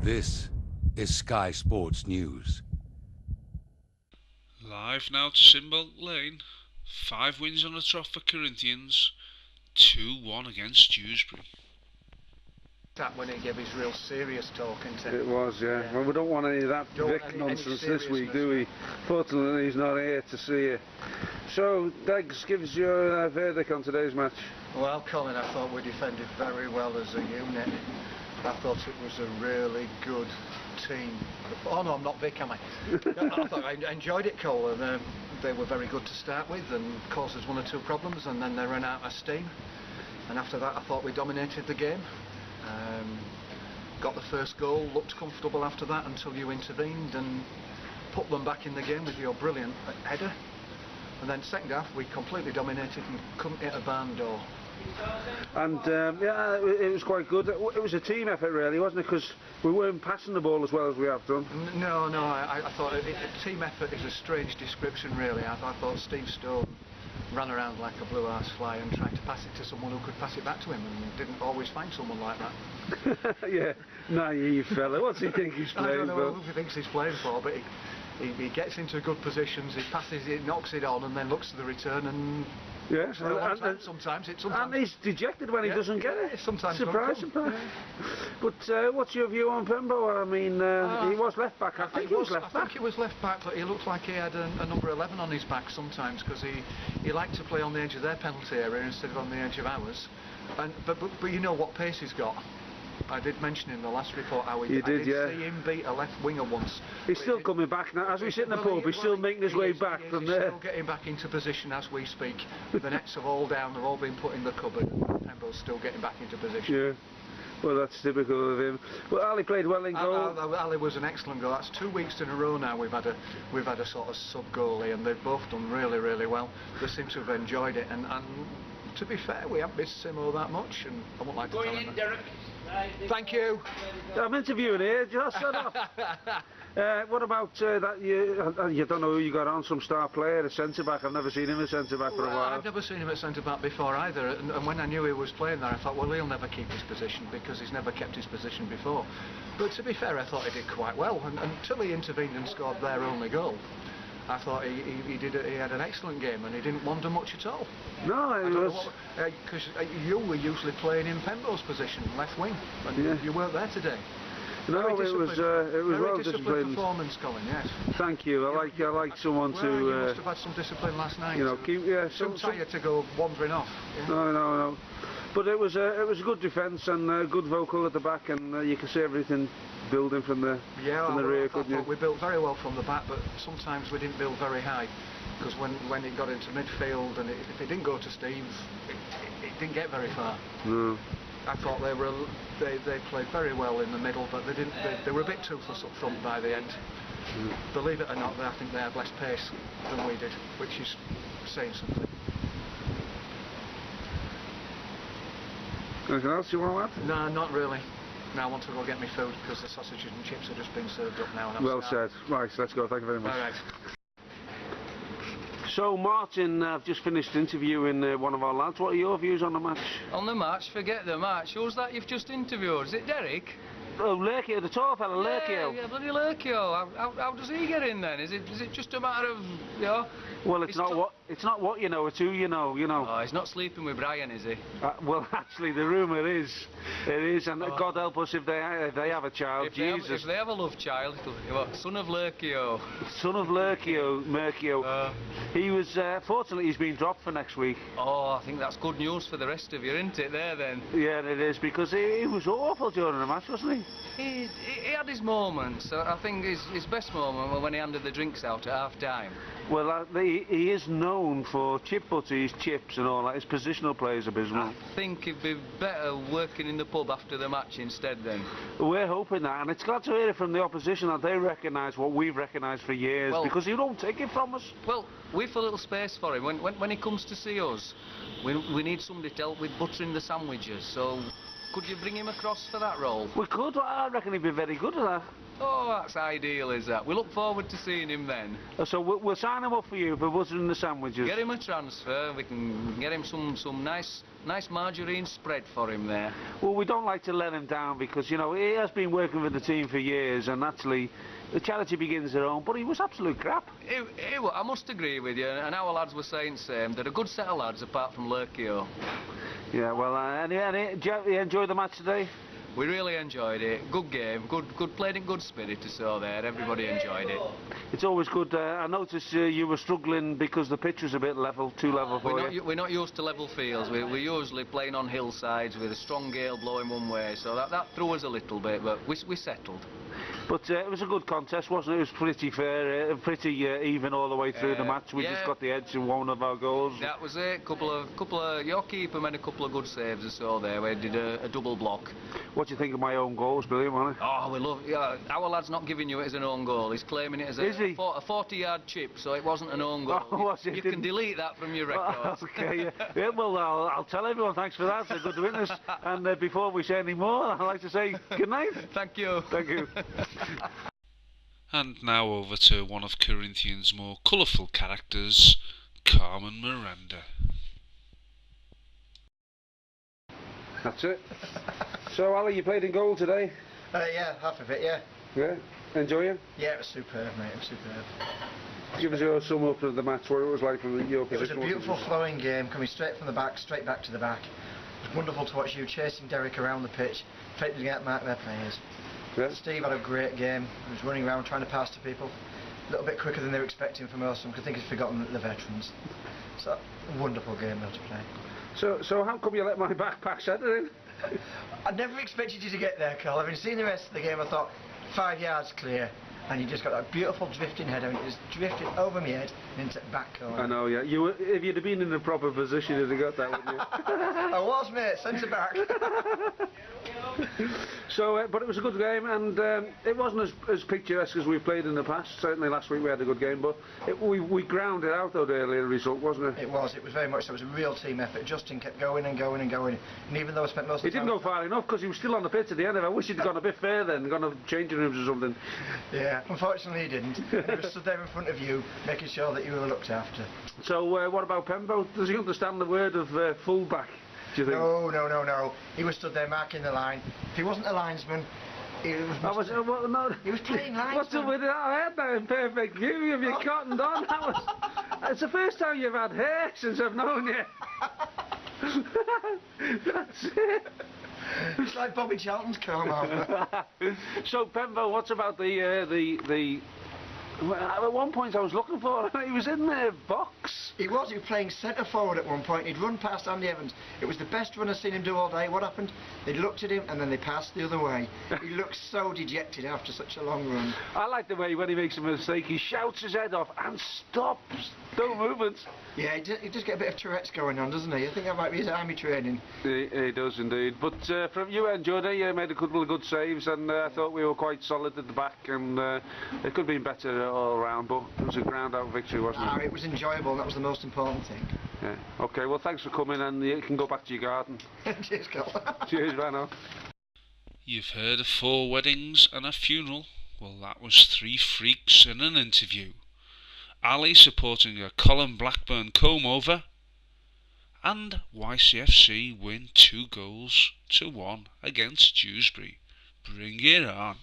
This is Sky Sports News. Live now to Simbolt Lane. 5 wins on the trot for Corinthians, 2-1 against Dewsbury. That when he gave his real serious talk, isn't it? It was, yeah. Well, we don't want any of that Vic nonsense this week, do we? Fortunately, he's not here to see you. So, Degs gives your verdict on today's match. Well, Colin, I thought we defended very well as a unit. I thought it was a really good team. Oh no, I'm not Vic, am I? I thought I enjoyed it, Cole, and they were very good to start with and caused us 1 or 2 problems, and then they ran out of steam. And after that, I thought we dominated the game. Got the first goal, looked comfortable after that until you intervened and put them back in the game with your brilliant header. And then second half, we completely dominated and couldn't hit a barn door. And yeah, it was quite good. It was a team effort really, wasn't it? Because we weren't passing the ball as well as we have done. No, I thought a team effort is a strange description really. I thought Steve Stone ran around like a blue-arsed fly and tried to pass it to someone who could pass it back to him, and didn't always find someone like that. Yeah, naive fella. What's he think he's playing for? I don't know who he thinks he's playing for, but he gets into good positions, he passes it, knocks it on, and then looks to the return and... Yes, sometimes. And he's dejected when he doesn't get it. Sometimes. Surprise. Yeah. But what's your view on Pembo? I mean, he was left back. I think he was left back. I think he was left back, but he looked like he had a number 11 on his back sometimes, because he liked to play on the edge of their penalty area instead of on the edge of ours. But you know what pace he's got. I did mention in the last report how I did see him beat a left winger once. He's still coming back now. As we sit in the pub, he's still making his way back from there. He's still getting back into position as we speak. The nets have all down, they've all been put in the cupboard. Pembo's still getting back into position. Yeah. Well, that's typical of him. Well, Ali played well in goal. Ali was an excellent goal. That's 2 weeks in a row now we've had a sort of sub goalie, and they've both done really, really well. They seem to have enjoyed it, and to be fair, we haven't missed Simo that much, and I won't like to tell him that. Thank you. I'm interviewing here, just shut up. What about that? You don't know who you got on, some star player, a centre-back. I've never seen him as centre-back for a while. I've never seen him at centre-back before either, and when I knew he was playing there, I thought, well, he'll never keep his position, because he's never kept his position before. But to be fair, I thought he did quite well, and until he intervened and scored their only goal, I thought he had an excellent game, and he didn't wander much at all. No, it was... Because you were usually playing in Pembo's position, left wing, and you weren't there today. No, it was well disciplined performance, Colin. Yes. Thank you. I like someone to. You must have had some discipline last night. You know, keep some tired to go wandering off. Yeah. No. But it was a good defence and good vocal at the back, and you can see everything building from the rear. I thought we built very well from the back, but sometimes we didn't build very high, because when it got into midfield and if it didn't go to Steve, it didn't get very far. No. I thought they played very well in the middle, but they were a bit toothless up front by the end. Believe it or not, I think they had less pace than we did, which is saying something. Anything else you want to add? No, not really. Now I want to go get me food, because the sausages and chips are just being served up now. And well said. Right, let's go. Thank you very much. All right. So Martin, I've just finished interviewing one of our lads. What are your views on the match? On the match? Forget the match. Who's that you've just interviewed? Is it Derek? Oh, Lurkio, the tall fella, Lurkio. Yeah, bloody Lurkio. How does he get in then? Is it just a matter of, you know? Well, it's not what you know, it's who you know. Oh, he's not sleeping with Brian, is he? Well, actually, the rumour is, it is, and God help us if they have a child. If Jesus. If they have a love child, son of Lurkio. Son of Lurkio, Merkio. He was, fortunately, he's been dropped for next week. Oh, I think that's good news for the rest of you, isn't it, there then? Yeah, it is, because he was awful during the match, wasn't he? He had his moments. I think his best moment was when he handed the drinks out at half-time. Well, he is known for chip butties, chips and all that. His positional play is abysmal. I think he'd be better working in the pub after the match instead then. We're hoping that, and it's glad to hear it from the opposition that they recognise what we've recognised for years, because he don't take it from us. Well, we've a little space for him. When he comes to see us, we need somebody to help with buttering the sandwiches, so Could you bring him across for that role? We could. I reckon he'd be very good at that. Oh, that's ideal, is that? We look forward to seeing him then. So we'll sign him up for you for butter and the sandwiches. Get him a transfer. We can get him some nice margarine spread for him there. Well, we don't like to let him down because, you know, he has been working with the team for years and actually the charity begins their own, but he was absolute crap. I must agree with you, and our lads were saying the same. They're a good set of lads apart from Lurkio. Yeah, well, did you enjoy the match today? We really enjoyed it. Good game, good played in good spirit to saw there. Everybody enjoyed it. It's always good. I noticed you were struggling because the pitch was a bit level, too level for you. We're not used to level fields. We're usually playing on hillsides with a strong gale blowing one way, so that threw us a little bit, but we settled. But it was a good contest, wasn't it? It was pretty fair, pretty even all the way through the match. We just got the edge in one of our goals. That was it. Couple of your keeper made a couple of good saves or so there. We did a double block. What do you think of my own goal? It was brilliant, wasn't it? Oh, we love. Yeah, our lad's not giving you it as an own goal. He's claiming it as a 40-yard chip, so it wasn't an own goal. Oh, was it? You can delete that from your records. Okay. Yeah, well, I'll tell everyone. Thanks for that. It's a good witness. And before we say any more, I'd like to say good night. Thank you. Thank you. And now over to one of Corinthians' more colourful characters, Carmen Miranda. That's it. So, Ali, you played in goal today? Yeah, half of it, yeah. Yeah? Enjoy it? Yeah, it was superb, mate, it was superb. Give us your sum up of the match, what it was like from your position. It was a beautiful flowing game, coming straight from the back, straight back to the back. It was wonderful to watch you chasing Derek around the pitch, trying to get mark their players. Yeah. Steve had a great game. He was running around trying to pass to people. A little bit quicker than they were expecting from us. I think he's forgotten the veterans. So, wonderful game though to play. So how come you let my backpack center in? I never expected you to get there, Carl. Having seen the rest of the game, I thought 5 yards clear. And you just got that beautiful drifting header, and it just drifted over my head and into the back corner. I know, yeah. If you'd have been in the proper position, you'd have got that, wouldn't you? I was, mate. Centre back. So, but it was a good game, and it wasn't as picturesque as we've played in the past. Certainly last week we had a good game, but we ground it out, though, the earlier result, wasn't it? It was very much so. It was a real team effort. Justin kept going and going and going, and even though I spent most of the time... He didn't go far enough, because he was still on the pitch at the end of it. I wish he'd gone a bit further and gone to changing rooms or something. Yeah. Unfortunately he didn't. He was stood there in front of you, making sure that you were looked after. So what about Pembo? Does he understand the word of full-back, do you think? No. He was stood there marking the line. If he wasn't a linesman, he was... He was playing linesman. What's up with it? I had that in perfect view of you cottoned on. It's the first time you've had hair since I've known you. That's it. It's like Bobby Charlton's come over. So Pembo, what's about the at one point I was looking for him. He was in the box. He was playing centre forward at one point. He'd run past Andy Evans. It was the best run I've seen him do all day. What happened? They looked at him and then they passed the other way. He looked so dejected after such a long run. I like the way when he makes a mistake he shouts his head off and stops. No movements. Yeah, he does get a bit of Tourette's going on, doesn't he? I think that might be his army training. He does indeed. But from you enjoyed it. You made a couple of good saves, and I thought we were quite solid at the back, and it could have been better all round. But it was a ground-out victory, wasn't it? It was enjoyable, and that was the most important thing. Yeah. Okay. Well, thanks for coming, and you can go back to your garden. Cheers, Carl. Cheers, Rano. You've heard of 4 weddings and a funeral. Well, that was 3 freaks in an interview. Ali supporting a Colin Blackburn comb-over, and YCFC win 2-1 against Dewsbury. Bring it on.